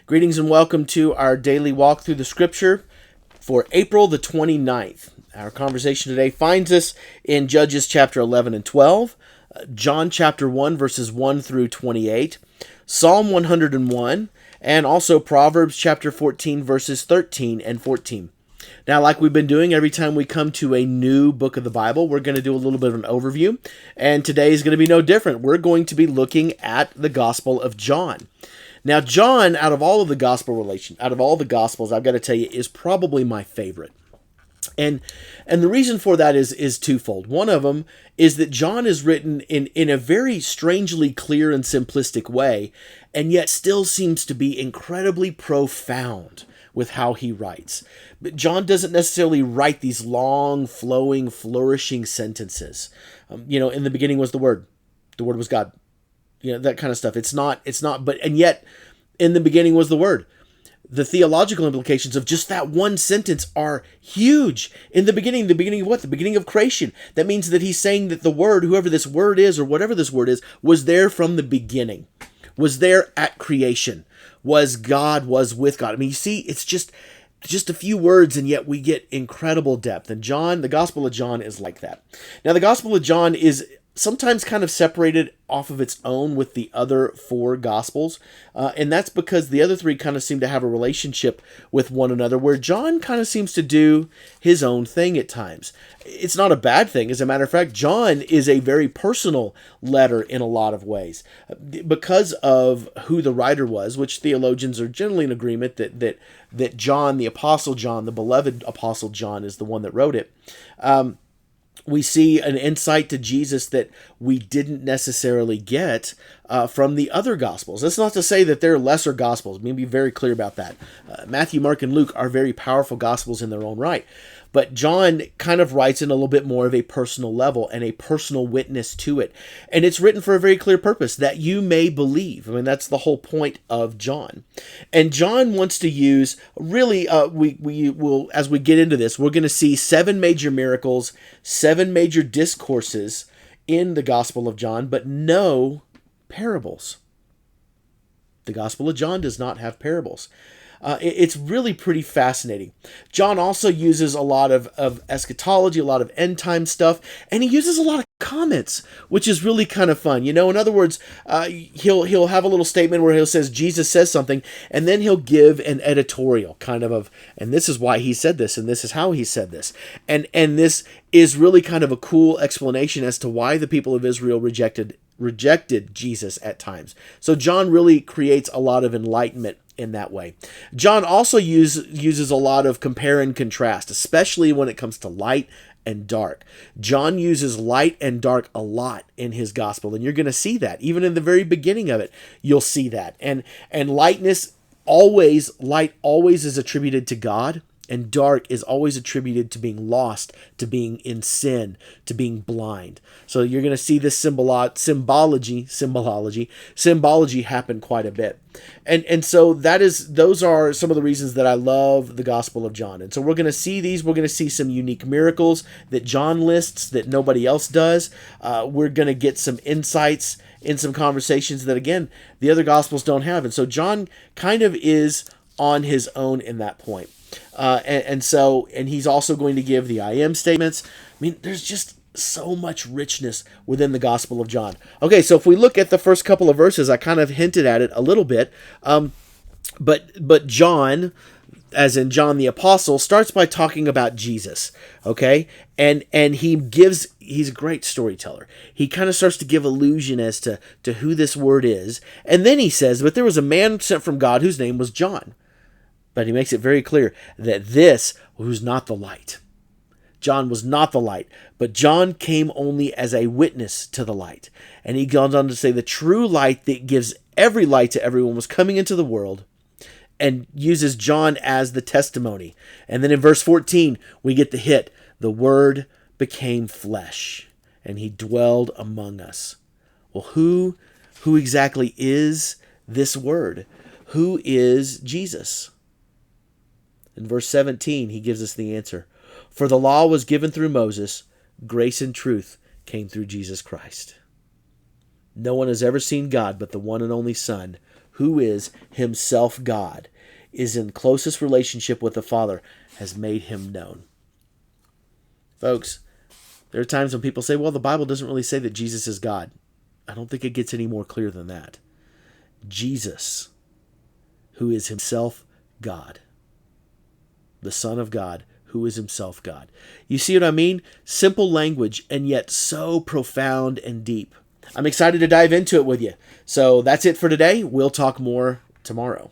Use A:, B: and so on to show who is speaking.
A: Greetings and welcome to our daily walk through the scripture for April the 29th. Our conversation today finds us in Judges chapter 11 and 12, John chapter 1 verses 1 through 28, Psalm 101, and also Proverbs chapter 14 verses 13 and 14. Now, like we've been doing every time we come to a new book of the Bible, we're going to do a little bit of an overview, and today is going to be no different. We're going to be looking at the Gospel of John. Now, John, out of all the Gospels, I've got to tell you, is probably my favorite. And the reason for that is twofold. One of them is that John is written in a very strangely clear and simplistic way, and yet still seems to be incredibly profound with how he writes. But John doesn't necessarily write these long, flowing, flourishing sentences. In the beginning was the Word was God. That kind of stuff. It's not, and yet in the beginning was the Word. The theological implications of just that one sentence are huge. In the beginning of what? The beginning of creation. That means that he's saying that the Word, whoever this Word is or whatever this Word is, was there from the beginning, was there at creation, was with God. I mean, you see, it's just a few words, and yet we get incredible depth. And John, the Gospel of John is like that. Now, the Gospel of John is sometimes kind of separated off of its own with the other four Gospels, and that's because the other three kind of seem to have a relationship with one another, where John kind of seems to do his own thing at times. It's not a bad thing. As a matter of fact, John is a very personal letter in a lot of ways, because of who the writer was, which theologians are generally in agreement that John, the Apostle John, the beloved Apostle John, is the one that wrote it. We see an insight to Jesus that we didn't necessarily get from the other Gospels. That's not to say that they're lesser Gospels. Let me be very clear about that. Matthew, Mark, and Luke are very powerful Gospels in their own right. But John kind of writes in a little bit more of a personal level and a personal witness to it. And it's written for a very clear purpose, that you may believe. I mean, that's the whole point of John. And John wants to use, really, we will, as we get into this, we're going to see 7 major miracles, 7 major discourses in the Gospel of John, but no parables. The Gospel of John does not have parables. It's really pretty fascinating. John also uses a lot of eschatology, a lot of end time stuff, and he uses a lot of comments, which is really kind of fun. In other words, he'll have a little statement where he'll says Jesus says something, and then he'll give an editorial kind of, and this is why he said this, and this is how he said this, and this is really kind of a cool explanation as to why the people of Israel rejected Jesus at times. So John really creates a lot of enlightenment in that way. John also uses a lot of compare and contrast, especially when it comes to light and dark. John uses light and dark a lot in his gospel, and you're going to see that. Even in the very beginning of it, you'll see that. And light always is attributed to God, and dark is always attributed to being lost, to being in sin, to being blind. So you're going to see this symbology happen quite a bit. And so those are some of the reasons that I love the Gospel of John. And so we're going to see these. We're going to see some unique miracles that John lists that nobody else does. We're going to get some insights in some conversations that, again, the other Gospels don't have. And so John kind of is on his own in that point. And he's also going to give the I am statements. I mean, there's just so much richness within the Gospel of John. Okay, so if we look at the first couple of verses, I kind of hinted at it a little bit. But John, as in John the Apostle, starts by talking about Jesus. Okay, and he's a great storyteller. He kind of starts to give allusion as to who this word is, and then he says, "But there was a man sent from God whose name was John." But he makes it very clear that this was not the light. John was not the light, but John came only as a witness to the light. And he goes on to say the true light that gives every light to everyone was coming into the world, and uses John as the testimony. And then in verse 14, we get the hit. The Word became flesh, and he dwelled among us. Well, who exactly is this Word? Who is Jesus? In verse 17, he gives us the answer. For the law was given through Moses, grace and truth came through Jesus Christ. No one has ever seen God but the one and only Son, who is himself God, is in closest relationship with the Father, has made him known. Folks, there are times when people say, well, the Bible doesn't really say that Jesus is God. I don't think it gets any more clear than that. Jesus, who is himself God, the Son of God, who is himself God. You see what I mean? Simple language, and yet so profound and deep. I'm excited to dive into it with you. So that's it for today. We'll talk more tomorrow.